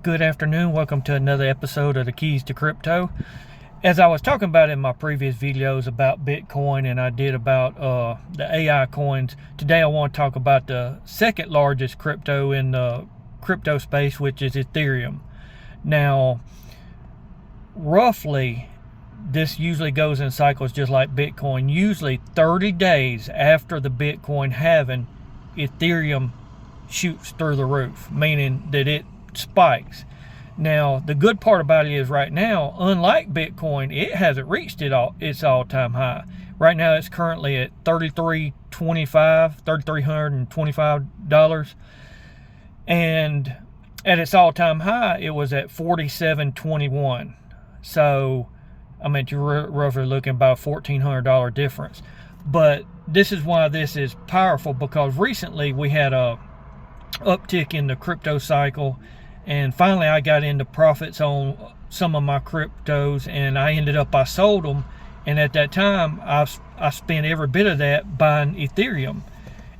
Good afternoon. Welcome to another episode of the Keys to Crypto. As I was talking about in my previous videos about Bitcoin and I did about the AI coins, today I want to talk about the second largest crypto in the crypto space, which is Ethereum. Now, roughly, this usually goes in cycles just like Bitcoin. Usually 30 days after the Bitcoin halving, Ethereum shoots through the roof, meaning that it spikes. Now, the good part about it is right now, unlike Bitcoin, it hasn't reached its all-time high. Right now, it's currently at $3,325. And at its all-time high, it was at $47.21. So, I mean, you're roughly looking about a $1,400 difference. But this is why this is powerful, because recently we had a uptick in the crypto cycle, and finally I got into profits on some of my cryptos, and I sold them, and at that time I spent every bit of that buying Ethereum.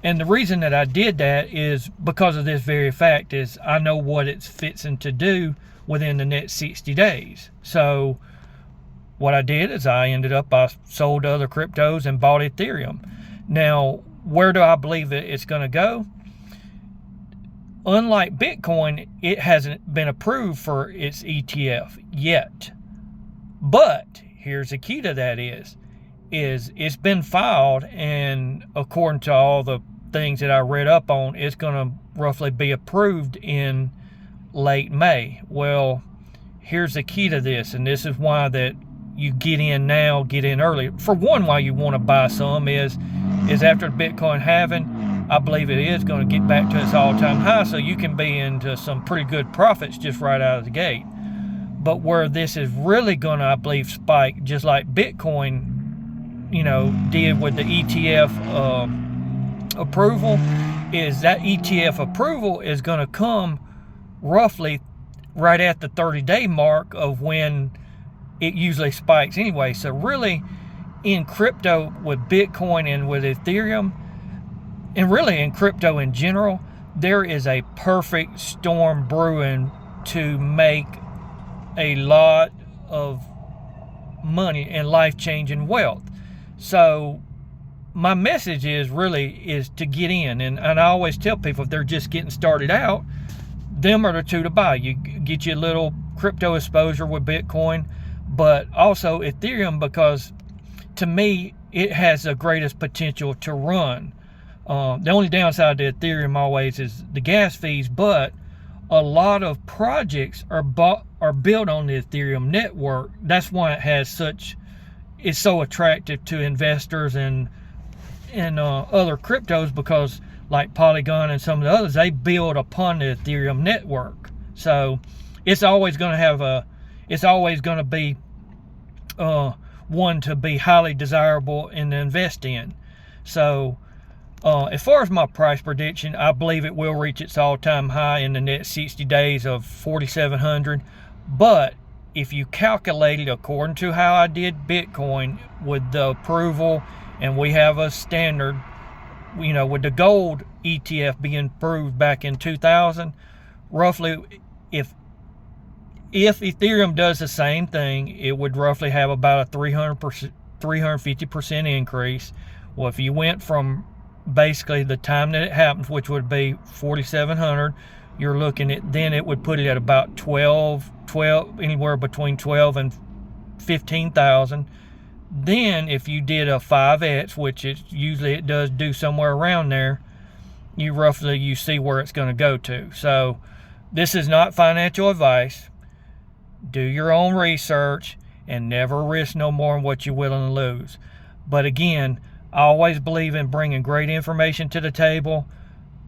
And the reason that I did that is because of this very fact, is I know what it's fixing to do within the next 60 days. So what I did is I sold other cryptos and bought Ethereum. Now, where do I believe that it's going to go? Unlike Bitcoin, it hasn't been approved for its ETF yet. But here's the key to that is it's been filed, and according to all the things that I read up on, it's going to roughly be approved in late May. Well, here's the key to this, and this is why that you get in now, get in early. For one, why you want to buy some is after the Bitcoin halving, I believe it is going to get back to its all-time high, so you can be into some pretty good profits just right out of the gate. But where this is really going to, I believe, spike, just like Bitcoin, did with the ETF approval, is that ETF approval is going to come roughly right at the 30-day mark of when it usually spikes anyway. So really, in crypto with Bitcoin and with Ethereum, and really in crypto in general, there is a perfect storm brewing to make a lot of money and life-changing wealth. So my message is to get in. And I always tell people, if they're just getting started out, them are the two to buy. You get you a little crypto exposure with Bitcoin, but also Ethereum, because to me, it has the greatest potential to run. The only downside to Ethereum always is the gas fees, but a lot of projects are built on the Ethereum network. That's why it's so attractive to investors and other cryptos, because like Polygon and some of the others, they build upon the Ethereum network. So it's always going to be one to be highly desirable and to invest in. So as far as my price prediction, I believe it will reach its all-time high in the next 60 days of 4,700. But if you calculate it according to how I did Bitcoin with the approval, and we have a standard, with the gold ETF being approved back in 2000, roughly, if Ethereum does the same thing, it would roughly have about a 350% increase. Well, if you went from basically the time that it happens, which would be 4,700, you're looking at, then it would put it at about 12, anywhere between 12 and 15,000. Then if you did a 5x, which it does do somewhere around there, you see where it's going to go to. So this is not financial advice. Do your own research and never risk no more than what you're willing to lose. But again, I always believe in bringing great information to the table.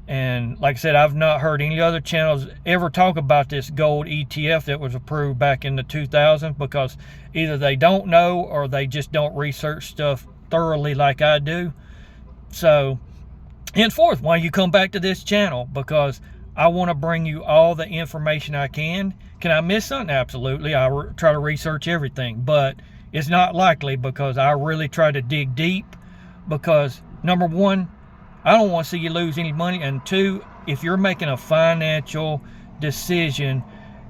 And like I said, I've not heard any other channels ever talk about this gold ETF that was approved back in the 2000s, because either they don't know or they just don't research stuff thoroughly like I do. So henceforth, why you come back to this channel? Because I want to bring you all the information I can. Can I miss something? Absolutely. I try to research everything, but it's not likely, because I really try to dig deep. Because number one, I don't want to see you lose any money, and two, if you're making a financial decision,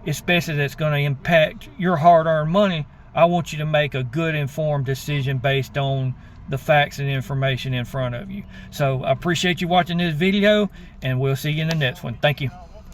especially that's going to impact your hard-earned money, I want you to make a good informed decision based on the facts and information in front of you. So I appreciate you watching this video, and we'll see you in the next one. Thank you.